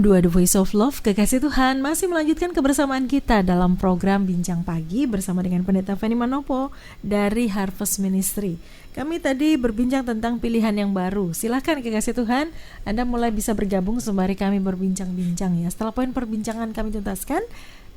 92 The Voice of Love, Kekasih Tuhan masih melanjutkan kebersamaan kita dalam program Bincang Pagi bersama dengan Pendeta Feni Manopo dari Harvest Ministry. Kami tadi berbincang tentang pilihan yang baru. Silakan Kekasih Tuhan, Anda mulai bisa bergabung sembari kami berbincang-bincang ya. Setelah poin perbincangan kami tuntaskan,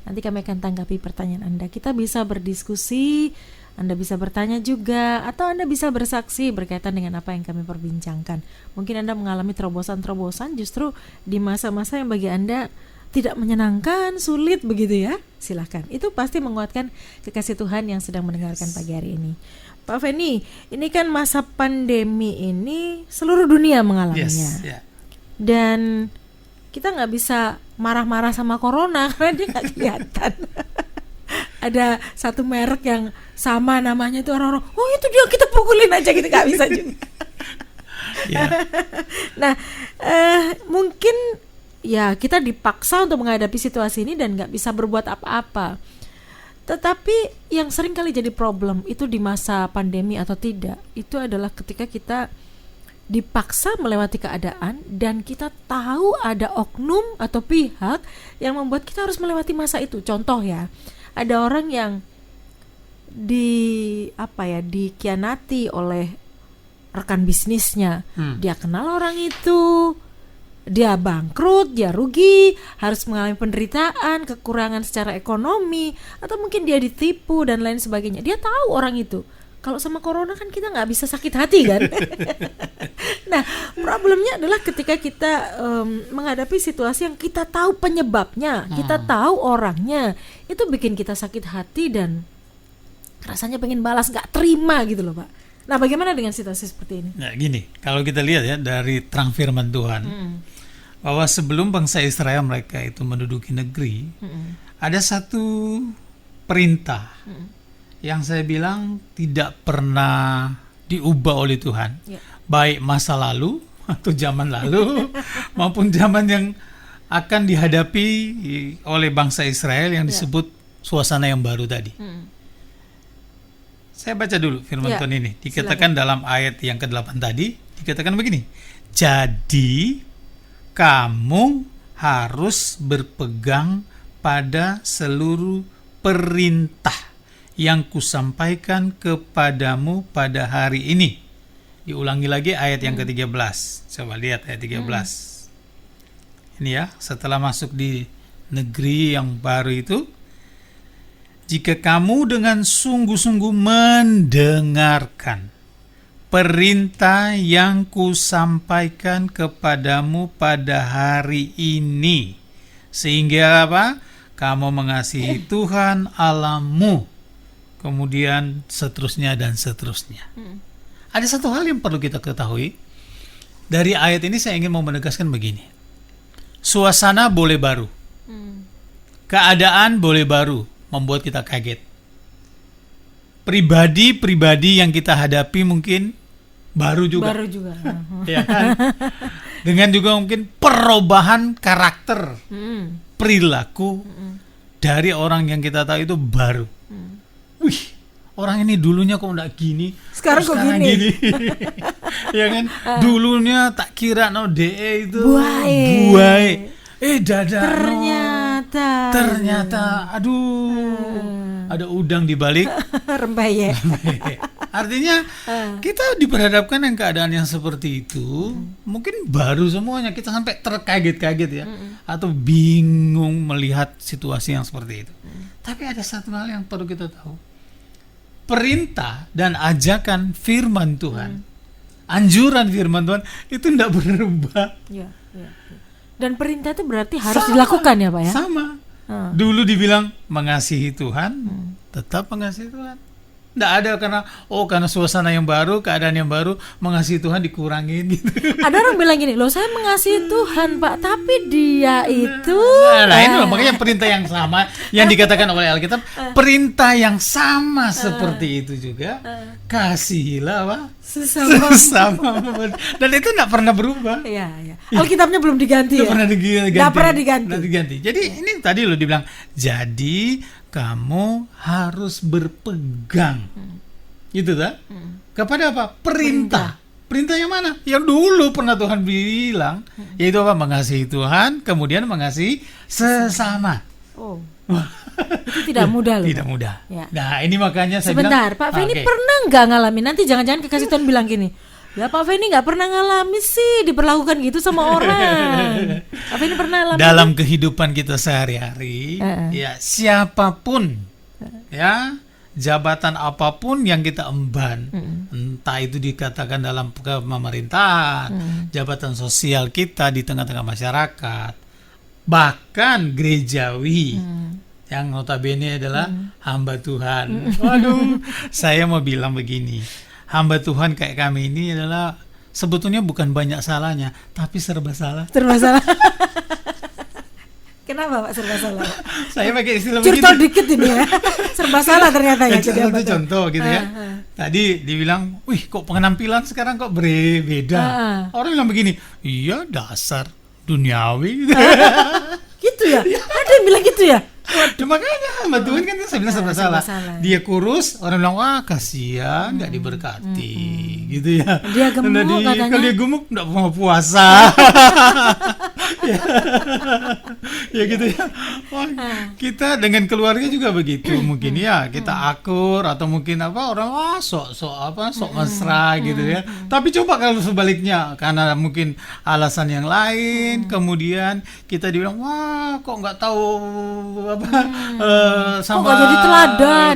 nanti kami akan tanggapi pertanyaan Anda. Kita bisa berdiskusi, Anda bisa bertanya juga, atau Anda bisa bersaksi berkaitan dengan apa yang kami perbincangkan. Mungkin Anda mengalami terobosan-terobosan justru di masa-masa yang bagi Anda tidak menyenangkan, sulit begitu ya. Silahkan, itu pasti menguatkan kekasih Tuhan yang sedang mendengarkan pagi hari ini. Pak Feni, ini kan masa pandemi ini seluruh dunia mengalaminya. Dan kita nggak bisa marah-marah sama corona karena dia nggak kelihatan. Ada satu merek yang sama namanya itu orang-orang, oh itu dia, kita pukulin aja gitu, nggak bisa juga. Nah, mungkin ya kita dipaksa untuk menghadapi situasi ini dan nggak bisa berbuat apa-apa. Tetapi yang sering kali jadi problem itu di masa pandemi atau tidak, itu adalah ketika kita dipaksa melewati keadaan dan kita tahu ada oknum atau pihak yang membuat kita harus melewati masa itu. Contoh ya, ada orang yang dikhianati oleh rekan bisnisnya. Dia kenal orang itu, dia bangkrut, dia rugi, harus mengalami penderitaan, kekurangan secara ekonomi, atau mungkin dia ditipu dan lain sebagainya. Dia tahu orang itu. Kalau sama corona kan kita nggak bisa sakit hati kan. Nah, problemnya adalah ketika kita menghadapi situasi yang kita tahu penyebabnya, kita tahu orangnya, itu bikin kita sakit hati dan rasanya pengen balas, nggak terima gitu loh Pak. Nah, bagaimana dengan situasi seperti ini? Nah gini, kalau kita lihat ya dari terang firman Tuhan, bahwa sebelum bangsa Israel mereka itu menduduki negeri, ada satu perintah yang saya bilang tidak pernah diubah oleh Tuhan, baik masa lalu atau zaman lalu maupun zaman yang akan dihadapi oleh bangsa Israel yang disebut suasana yang baru tadi. Saya baca dulu firman Tuhan ini. Dikatakan dalam ayat yang ke-8 tadi, dikatakan begini, jadi kamu harus berpegang pada seluruh perintah yang kusampaikan kepadamu pada hari ini. Diulangi lagi ayat yang ke-13. Coba lihat ayat 13. Ini ya, setelah masuk di negeri yang baru itu, jika kamu dengan sungguh-sungguh mendengarkan perintah yang kusampaikan kepadamu pada hari ini, sehingga apa? Kamu mengasihi Tuhan Allahmu, kemudian seterusnya dan seterusnya. Ada satu hal yang perlu kita ketahui dari ayat ini. Saya ingin mau menegaskan begini, suasana boleh baru, keadaan boleh baru, membuat kita kaget. Pribadi yang kita hadapi mungkin baru juga. Ya kan? Dengan juga mungkin perubahan karakter, perilaku dari orang yang kita tahu itu baru. Wih, orang ini dulunya kok enggak gini, sekarang kok gini. Ya kan? Dulunya tak kira DE itu buai. Dada ternyata aduh, ada udang di balik rembaye. Artinya kita diperhadapkan dengan keadaan yang seperti itu, mungkin baru semuanya, kita sampai terkaget-kaget ya, atau bingung melihat situasi yang seperti itu. Tapi ada satu hal yang perlu kita tahu, perintah dan ajakan firman Tuhan, anjuran firman Tuhan itu tidak berubah. Dan perintah itu berarti harus dilakukan ya Pak ya? Sama. Dulu dibilang mengasihi Tuhan, tetap mengasihi Tuhan. Tidak ada karena suasana yang baru, keadaan yang baru, mengasihi Tuhan dikurangin gitu. Ada orang bilang gini, loh saya mengasihi Tuhan Pak, tapi dia itu itu makanya perintah yang sama yang dikatakan oleh Alkitab, perintah yang sama seperti itu juga, kasihilah apa? Sesama. Dan itu tidak pernah berubah. Iya. Alkitabnya belum diganti. Tidak pernah diganti. Jadi ini tadi lo dibilang, jadi kamu harus berpegang, gitu tak? Kepada apa? Perintah. Perintah yang mana? Yang dulu pernah Tuhan bilang, yaitu apa? Mengasihi Tuhan, kemudian mengasihi sesama. Oh. Itu tidak mudah loh. Tidak mudah. Ya. Nah, ini makanya saya Sebentar, bilang, Pak Feni oke. pernah nggak ngalamin? Nanti jangan-jangan kekasih Tuhan bilang gini, ya Pak Feni nggak pernah ngalamin sih diperlakukan gitu sama orang. Pak Feni pernah ngalamin? Dalam kehidupan kita sehari-hari, ya siapapun, ya jabatan apapun yang kita emban, entah itu dikatakan dalam pemerintahan, jabatan sosial kita di tengah-tengah masyarakat, bahkan gerejawi, yang notabene adalah hamba Tuhan. Waduh, saya mau bilang begini, hamba Tuhan kayak kami ini adalah sebetulnya bukan banyak salahnya, tapi serba salah. Serba salah. Kenapa Pak serba salah? Saya pakai istilah Curcol begitu. dikit ini ya. Serba salah ternyata ya. Jadi apa Satu tuh? contoh gitu ya. Tadi dibilang, wih kok penampilan sekarang kok beda. Orang bilang begini, iya dasar duniawi. Gitu ya? Ada yang bilang gitu ya? Makanya hamba Tuhan kan saya bilang serba salah. Dia kurus, orang bilang wah kasihan, nggak diberkati, gitu ya. Dia gemuk katanya. Kalau dia gemuk nggak mau puasa. Ya gitu ya. Wah, kita dengan keluarga juga begitu mungkin ya, kita akur atau mungkin apa orang sok mesra gitu ya. Tapi coba kalau sebaliknya karena mungkin alasan yang lain, kemudian kita dibilang wah kok nggak tahu apa sama kok nggak jadi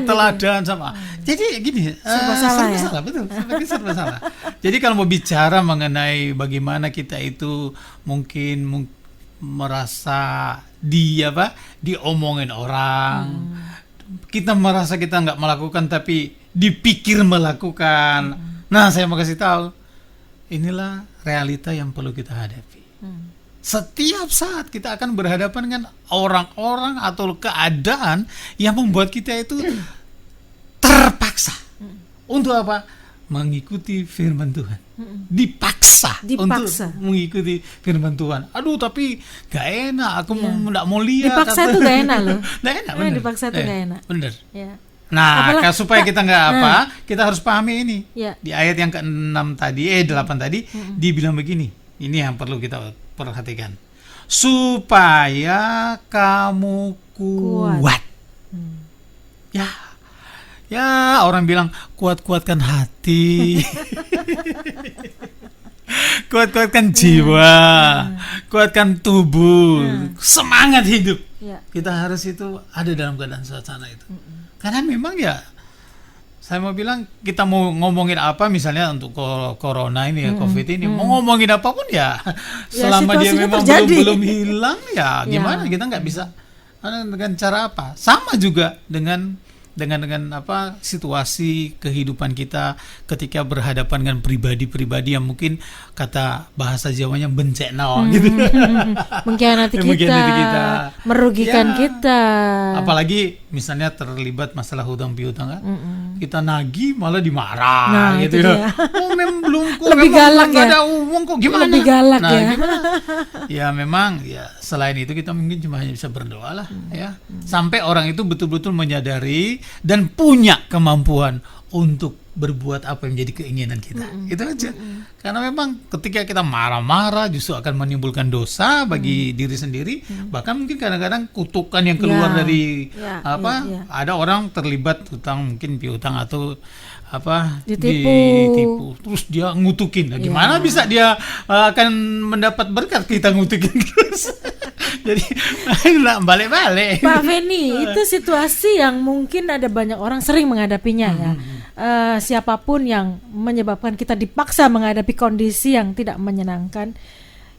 teladan sama. Jadi gini, serba salah ya? salah betul, serba salah. Jadi kalau mau bicara mengenai bagaimana kita itu mungkin merasa diomongin orang, kita merasa kita nggak melakukan tapi dipikir melakukan. Nah, saya mau kasih tahu, inilah realita yang perlu kita hadapi. Setiap saat kita akan berhadapan dengan orang-orang atau keadaan yang membuat kita itu terpaksa untuk apa? Mengikuti firman Tuhan. Dipaksa untuk mengikuti firman Tuhan. Aduh, tapi gak enak. Aku nggak mau lihat. Dipaksa itu gak enak loh. Gak enak, bener. Dipaksa itu gak enak. Bener. Ya. Nah, supaya kita nggak kita harus pahami ini. Ya. Di ayat yang ke-6 tadi, 8 tadi, dibilang begini. Ini yang perlu kita perhatikan. Supaya kamu kuat. Ya, orang bilang kuat-kuatkan hati. Kuat-kuatkan jiwa. Kuatkan tubuh. Semangat hidup. Kita harus itu ada dalam keadaan suasana itu. Karena memang ya, saya mau bilang kita mau ngomongin apa misalnya untuk corona ini ya, COVID ini, mau ngomongin apapun ya, selama dia memang belum hilang ya gimana, kita nggak bisa dengan cara apa. Sama juga dengan apa situasi kehidupan kita ketika berhadapan dengan pribadi-pribadi yang mungkin kata bahasa Jawanya bencekno gitu. Mengkhianati kita, merugikan kita. Apalagi misalnya terlibat masalah hutang piutang kan. Kita nagih malah dimarah gitu ya. Oh, memang belum kok. Lebih galak ya. Ada uang kok gimana? Lebih galak ya. Gimana? Ya memang ya selain itu kita mungkin cuma hanya bisa berdoa lah ya. Sampai orang itu betul-betul menyadari dan punya kemampuan untuk berbuat apa yang menjadi keinginan kita. Itu aja. Karena memang ketika kita marah-marah justru akan menimbulkan dosa bagi diri sendiri, bahkan mungkin kadang-kadang kutukan yang keluar dari ada orang terlibat hutang, mungkin piutang atau ditipu, terus dia ngutukin. Nah, gimana bisa dia akan mendapat berkat kita ngutukin terus? Jadi balik-balik. Pak Feni, itu situasi yang mungkin ada banyak orang sering menghadapinya ya. Siapapun yang menyebabkan kita dipaksa menghadapi kondisi yang tidak menyenangkan,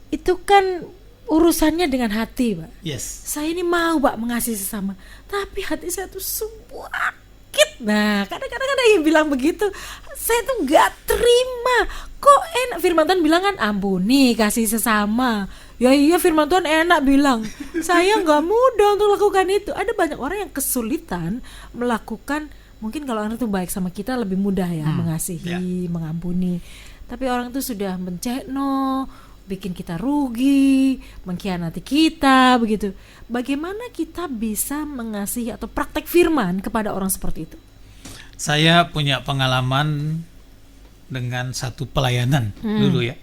itu kan urusannya dengan hati, Pak. Yes. Saya ini mau, Pak, mengasihi sesama, tapi hati saya tuh sakit. Nah, kadang-kadang ada yang bilang begitu. Saya tuh nggak terima. Kok enak? Firman Tuhan bilang kan ampuni, kasih sesama. Ya iya, firman Tuhan enak bilang. Saya nggak mudah untuk lakukan itu. Ada banyak orang yang kesulitan melakukan. Mungkin kalau orang itu baik sama kita lebih mudah ya mengasihi, mengampuni. Tapi orang itu sudah mencekno, bikin kita rugi, mengkhianati kita, begitu. Bagaimana kita bisa mengasihi atau praktek firman kepada orang seperti itu? Saya punya pengalaman dengan satu pelayanan dulu ya.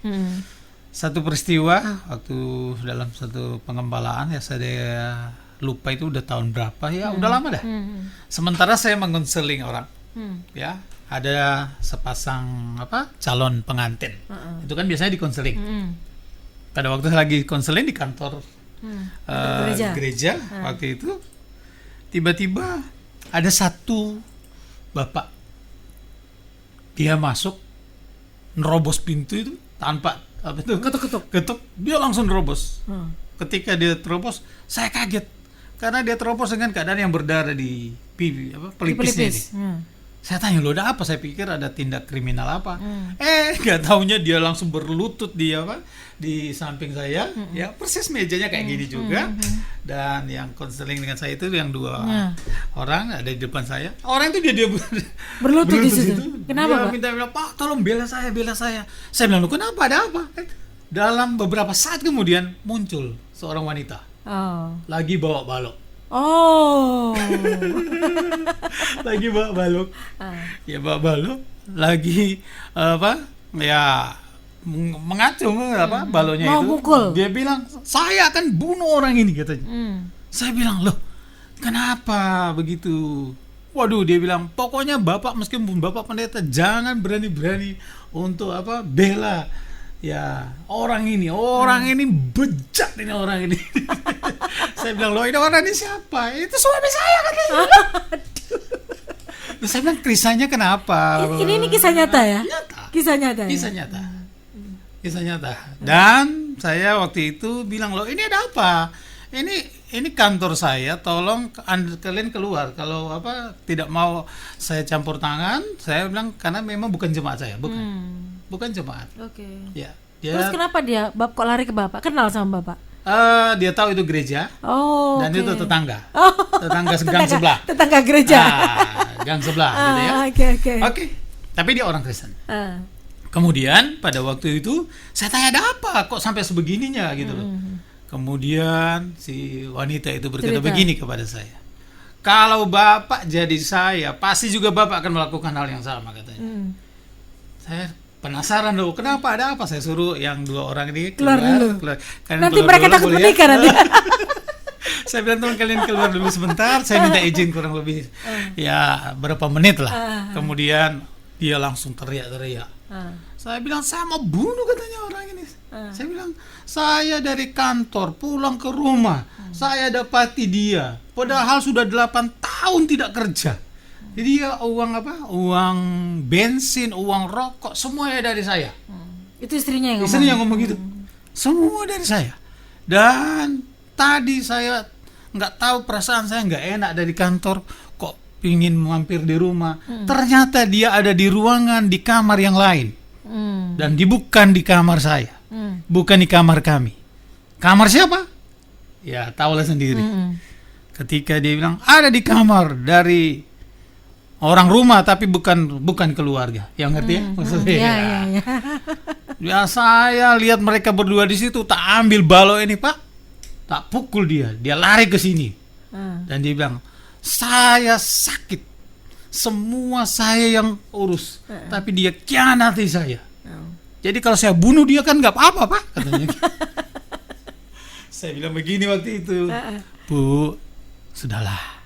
Satu peristiwa waktu dalam satu pengembalaan ya, saya lupa itu udah tahun berapa ya, udah lama dah. Sementara saya mengonseling orang, ya ada sepasang calon pengantin, itu kan biasanya dikonseling. Pada waktu lagi konseling di kantor gereja waktu itu, tiba-tiba ada satu bapak, dia masuk nerobos pintu itu tanpa ketuk, dia langsung nerobos. Ketika dia terobos, saya kaget karena dia terobos dengan keadaan yang berdarah di pipi, pelipisnya ini. Saya tanya, lo ada apa? Saya pikir ada tindak kriminal apa. Nggak taunya dia langsung berlutut di samping saya, ya persis mejanya kayak gini juga. Dan yang konseling dengan saya itu yang dua orang ada di depan saya. Orang itu dia berlutut di situ. Kenapa, Pak? Dia bilang, Pak, tolong bela saya. Saya bilang, lo kenapa? Ada apa? Dalam beberapa saat kemudian muncul seorang wanita, lagi bawa balok. Lagi bawa balok. Ya bawa balok, lagi mengacung baloknya mau itu. mukul. Dia bilang, saya akan bunuh orang ini katanya. Saya bilang, loh, kenapa begitu? Waduh, dia bilang, pokoknya Bapak meskipun Bapak pendeta jangan berani-berani untuk bela ya orang ini bejat ini orang ini. Saya bilang, loh, ini orang ini siapa? Itu suami saya katanya. Terus saya bilang, kisahnya kenapa? Ini kisah nyata ya? Nyata. Kisah nyata. Kisah nyata. Dan saya waktu itu bilang, loh, ini ada apa? Ini kantor saya, tolong kalian keluar. Kalau tidak mau saya campur tangan, saya bilang karena memang bukan jemaat saya, bukan jemaat. Oke. Ya. Terus kenapa dia kok lari ke Bapak? Kenal sama Bapak? Dia tahu itu gereja. Dan itu tetangga. Tetangga gang sebelah. Tetangga gereja. Gang sebelah gitu ya. Oke. Tapi dia orang Kristen. Kemudian pada waktu itu saya tanya, ada apa kok sampai sebegininya gitu loh. Kemudian si wanita itu berkata begini kepada saya, kalau Bapak jadi saya, pasti juga Bapak akan melakukan hal yang sama katanya. Saya penasaran loh, kenapa, ada apa? Saya suruh yang dua orang ini keluar dulu. Nanti mereka takut menikah nanti. Saya bilang, teman kalian keluar dulu sebentar, saya minta izin kurang lebih ya berapa menit lah. Kemudian dia langsung teriak-teriak. Saya bilang, saya mau bunuh katanya orang ini. Saya bilang, saya dari kantor pulang ke rumah, saya dapati dia padahal sudah 8 tahun tidak kerja. Jadi dia uang bensin, uang rokok, semuanya dari saya. Itu istrinya yang ngomong? Istrinya ngomong gitu. Semua dari saya. Dan tadi saya nggak tahu, perasaan saya nggak enak dari kantor, kok pingin mampir di rumah. Ternyata dia ada di ruangan, di kamar yang lain. Dan bukan di kamar saya, bukan di kamar kami. Kamar siapa? Ya tahulah sendiri. Ketika dia bilang ada di kamar dari orang rumah, tapi bukan keluarga. Yang ngerti ya maksudnya? Ya saya lihat mereka berdua di situ, tak ambil balok ini Pak, tak pukul dia lari ke sini. Dan dia bilang, saya sakit, semua saya yang urus, tapi dia khianati saya. Jadi kalau saya bunuh dia kan nggak apa-apa Pak, katanya. Saya bilang begini waktu itu, Bu, sudahlah.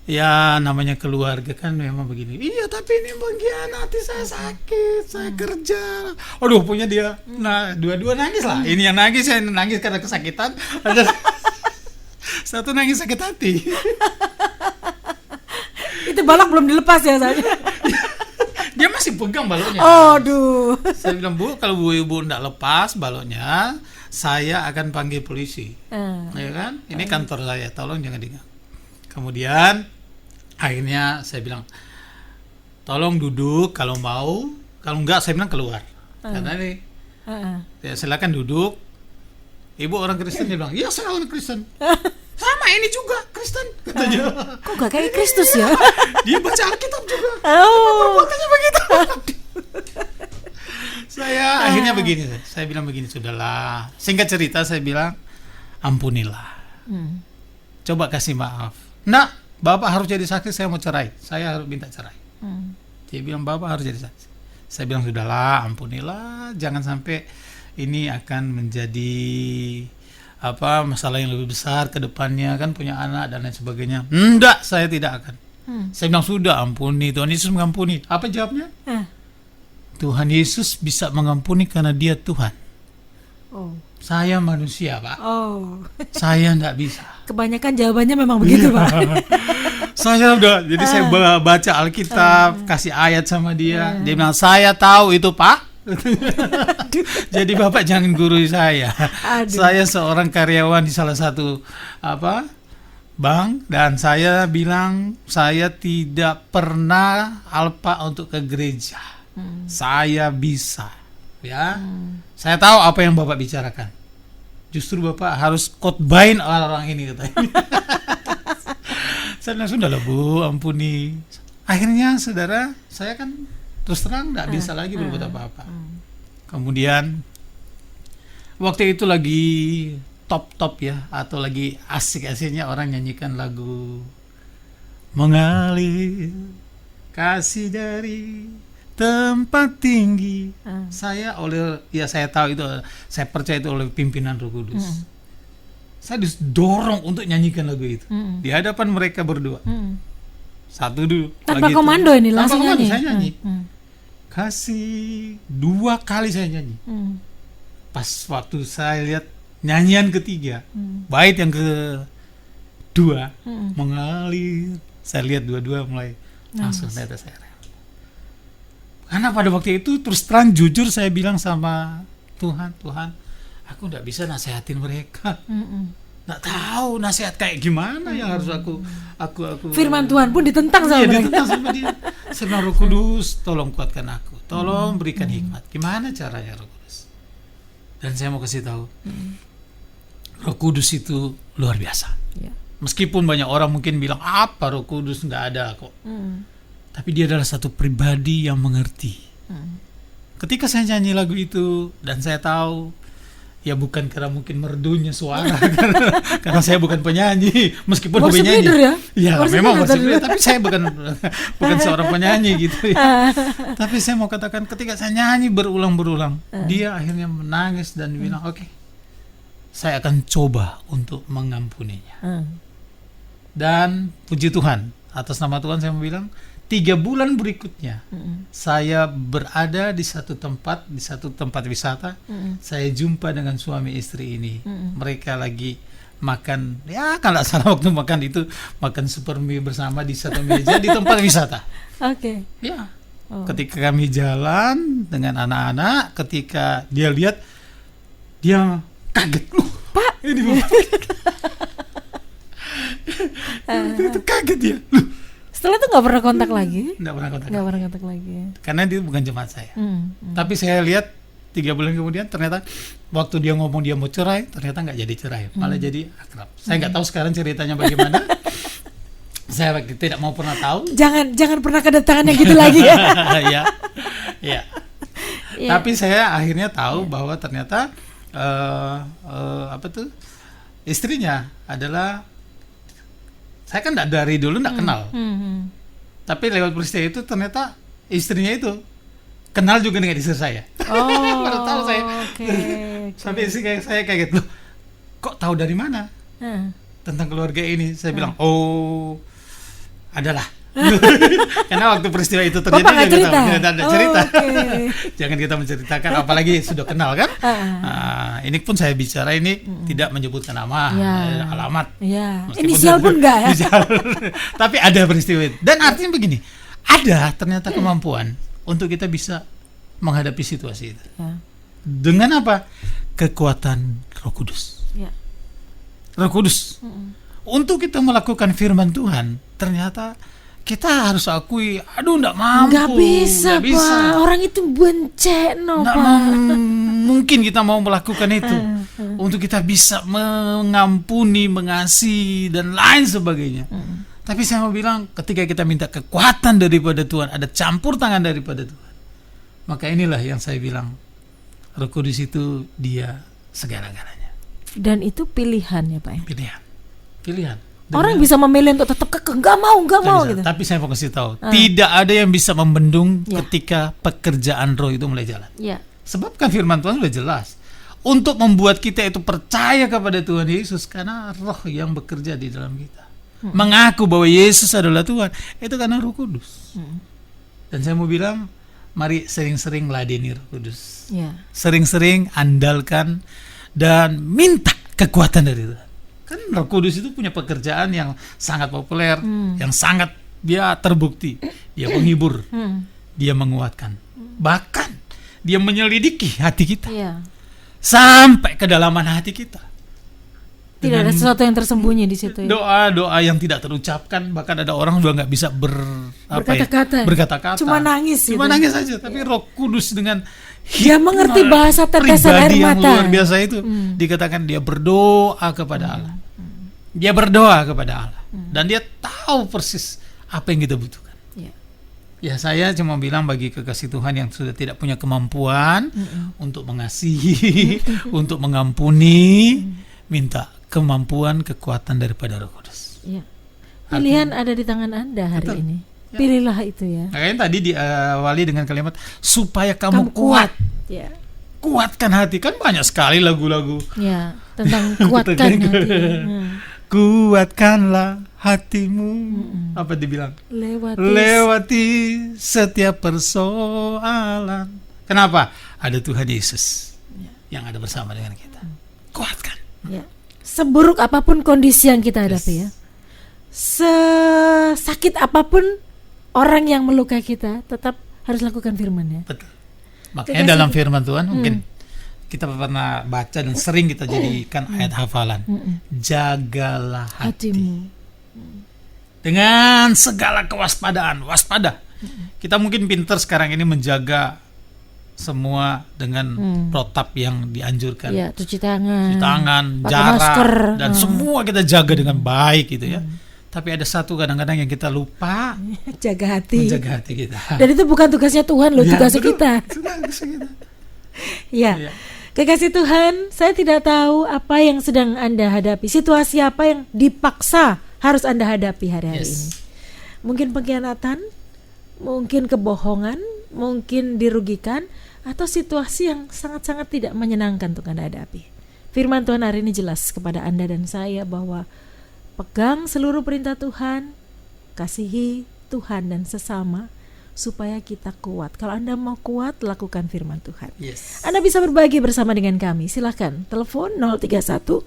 Ya namanya keluarga kan memang begini. Iya, tapi ini mengkhianati saya, sakit, saya kerja. Aduh, punya dia. Nah, dua-dua nangis lah. Ini yang nangis, saya nangis karena kesakitan. Satu nangis sakit hati. Itu balok belum dilepas ya saya. Dia masih pegang baloknya. Aduh. Saya bilang, Bu, kalau ibu enggak lepas baloknya, saya akan panggil polisi. Ya kan? Ini kantor saya, tolong jangan diganggu. Kemudian akhirnya saya bilang, tolong duduk kalau mau, kalau enggak saya bilang keluar. Karena ini ya, silakan duduk. Ibu orang Kristen, dia bilang, iya saya orang Kristen. Sama ini juga Kristen katanya. Kok gak kayak Kristus ya? Dia baca Alkitab juga. Perbuatannya begitu. Saya akhirnya begini, saya bilang begini, sudahlah. Singkat cerita saya bilang, ampunilah. Coba kasih maaf. Nah, Bapak harus jadi saksi, saya mau cerai. Saya harus minta cerai. Dia bilang, Bapak harus jadi saksi. Saya bilang sudahlah, ampunilah, jangan sampai ini akan menjadi masalah yang lebih besar ke depannya, kan punya anak dan lain sebagainya. Enggak, saya tidak akan. Saya bilang sudah, ampuni, Tuhan Yesus mengampuni. Apa jawabnya? Tuhan Yesus bisa mengampuni karena Dia Tuhan. Saya manusia, Pak. Saya enggak bisa. Kebanyakan jawabannya memang begitu, Pak. Saya baca Alkitab, kasih ayat sama dia. Dia bilang, saya tahu itu, Pak. Jadi Bapak jangan gurui saya. Saya seorang karyawan di salah satu bank, dan saya bilang saya tidak pernah alpa untuk ke gereja. Saya bisa, ya. Saya tahu apa yang Bapak bicarakan. Justru Bapak harus khotbahin orang-orang ini, katanya. Saya bilang, sudahlah Bu, ampuni. Akhirnya saudara, saya kan terus terang tidak bisa lagi berbuat apa-apa. Kemudian waktu itu lagi top ya, atau lagi asik-asiknya orang nyanyikan lagu mengalir kasih dari tempat tinggi. Saya tahu itu, saya percaya itu oleh pimpinan Roh Kudus. Saya didorong untuk nyanyikan lagu itu di hadapan mereka berdua. Satu dulu. Tanpa komando ini langsung nyanyi. Saya nyanyi. Kasih 2 kali saya nyanyi. Pas waktu saya lihat nyanyian ketiga, bait yang kedua mengalir, saya lihat dua-dua mulai langsung saya rela. Karena pada waktu itu terus terang jujur saya bilang sama Tuhan, aku tidak bisa nasehatin mereka. Nggak tahu nasihat kayak gimana yang harus aku Firman Tuhan pun ditentang sama mereka. Ditentang sama dia. Saya bilang, Roh Kudus, tolong kuatkan aku, tolong berikan hikmat. Gimana caranya, Roh Kudus? Dan saya mau kasih tahu, Roh Kudus itu luar biasa. Meskipun banyak orang mungkin bilang, apa Roh Kudus, nggak ada kok. Tapi dia adalah satu pribadi yang mengerti. Ketika saya nyanyi lagu itu dan saya tahu, ya bukan karena mungkin merdunya suara, karena saya bukan penyanyi, meskipun hobi nyanyi. Ya memang worship leader, tapi saya bukan seorang penyanyi gitu ya. Tapi saya mau katakan, ketika saya nyanyi berulang-ulang, dia akhirnya menangis dan bilang, oke, saya akan coba untuk mengampuninya. Dan puji Tuhan, atas nama Tuhan saya mau bilang, 3 bulan berikutnya saya berada di satu tempat wisata. Saya jumpa dengan suami istri ini. Mereka lagi makan, ya kalau salah waktu makan itu makan super mie bersama di satu meja di tempat wisata. Ya. Ketika kami jalan dengan anak-anak, ketika dia lihat, dia kaget, Pak, ini Bapak. Itu kaget dia. Setelah itu nggak pernah kontak lagi? Nggak pernah kontak lagi. Karena dia bukan jemaat saya. Tapi saya lihat 3 bulan kemudian, ternyata waktu dia ngomong dia mau cerai, ternyata nggak jadi cerai, malah jadi akrab. Saya nggak tahu sekarang ceritanya bagaimana. Saya tidak mau pernah tahu. Jangan pernah kedatangan yang gitu lagi ya. Ya. Tapi saya akhirnya tahu bahwa ternyata istrinya adalah, saya kan dari dulu nggak kenal. Tapi lewat peristiwa itu ternyata istrinya itu kenal juga dengan istri saya. Baru tahu saya. Sampai istri saya kaget, loh, kok tahu dari mana tentang keluarga ini? Saya bilang, adalah. Karena waktu peristiwa itu terjadi dia tidak cerita. Jangan kita menceritakan, apalagi sudah kenal kan. Ini pun saya bicara ini tidak menyebutkan nama, alamat, inisial pun enggak ya. Tapi ada peristiwa itu. Dan artinya begini, ada ternyata kemampuan untuk kita bisa menghadapi situasi itu. Dengan apa? Kekuatan Roh Kudus. Roh Kudus. Untuk kita melakukan firman Tuhan, ternyata kita harus akui, nggak mampu. Nggak bisa. Pak. Orang itu bencek, Pak. Mungkin kita mau melakukan itu untuk kita bisa mengampuni, mengasihi, dan lain sebagainya. Tapi saya mau bilang, ketika kita minta kekuatan daripada Tuhan, ada campur tangan daripada Tuhan, maka inilah yang saya bilang, Roh Kudus itu dia segala-galanya. Dan itu pilihan ya Pak? Pilihan. Orang bisa memilih untuk tetap kekeh, nggak mau gitu. Tapi saya mau kasih tahu, tidak ada yang bisa membendung Ya. ketika pekerjaan roh itu mulai jalan. Ya, Sebab kan firman Tuhan sudah jelas. Untuk membuat kita itu percaya kepada Tuhan Yesus karena roh yang bekerja di dalam kita. Mengaku bahwa Yesus adalah Tuhan, itu karena Roh Kudus. Dan saya mau bilang, mari sering-sering ladeni Roh Kudus. ya, Sering-sering andalkan dan minta kekuatan dari Tuhan. Kan Roh Kudus itu punya pekerjaan yang sangat populer, yang sangat dia terbukti. Dia penghibur, dia menguatkan. Bahkan dia menyelidiki hati kita ya. sampai kedalaman hati kita. Tidak ada sesuatu yang tersembunyi di situ. Ya. Doa-doa yang tidak terucapkan, bahkan ada orang juga nggak bisa berkata-kata. Cuma nangis. Cuma gitu. nangis saja. Tapi Roh Kudus dengan Dia mengerti bahasa tetesan air pribadi yang mata. luar biasa itu, dikatakan dia berdoa kepada Allah. Dia berdoa kepada Allah, dan dia tahu persis apa yang kita butuhkan. Ya. Ya, saya cuma bilang bagi kekasih Tuhan yang sudah tidak punya kemampuan untuk mengasihi, untuk mengampuni, minta kemampuan, kekuatan daripada Roh Kudus. Ya. Pilihan ada di tangan Anda hari Betul. ini. Ya. Pilihlah itu ya. Makanya tadi diawali dengan kalimat supaya kamu kuat. Ya. Kuatkan hati. Kan banyak sekali lagu-lagu. Ya, tentang kuatkan hati. Kuatkanlah hatimu. Apa dibilang? Lewati setiap persoalan. Kenapa? Ada Tuhan Yesus yang ada bersama dengan kita. Kuatkan. Ya. Seburuk apapun kondisi yang kita hadapi ya, sesakit apapun orang yang melukai kita, tetap harus lakukan firman-Nya. Betul. Makanya dalam firman Tuhan mungkin kita pernah baca dan sering kita jadikan ayat hafalan. Jagalah hati. Dengan segala kewaspadaan, waspada. Kita mungkin pintar sekarang ini menjaga semua dengan protap yang dianjurkan. Ya, cuci tangan, pakai jarak, masker, dan semua kita jaga dengan baik gitu ya. Tapi ada satu kadang-kadang yang kita lupa, jaga hati. menjaga hati kita. Dan itu bukan tugasnya Tuhan loh, Ya, tugasnya betul. kita. Tugas kita. Ya. Iya. Kekasih Tuhan, saya tidak tahu apa yang sedang Anda hadapi, situasi apa yang dipaksa harus Anda hadapi hari-hari ini. Mungkin pengkhianatan, mungkin kebohongan, mungkin dirugikan, atau situasi yang sangat-sangat tidak menyenangkan untuk Anda hadapi. Firman Tuhan hari ini jelas kepada Anda dan saya bahwa pegang seluruh perintah Tuhan, kasihi Tuhan dan sesama, supaya kita kuat. Kalau Anda mau kuat, lakukan firman Tuhan. Yes. Anda bisa berbagi bersama dengan kami. Silakan telepon 031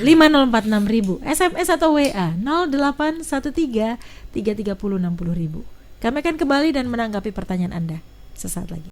5046.000, SMS atau WA 0813 330 60.000. Kami akan kembali dan menanggapi pertanyaan Anda sesaat lagi.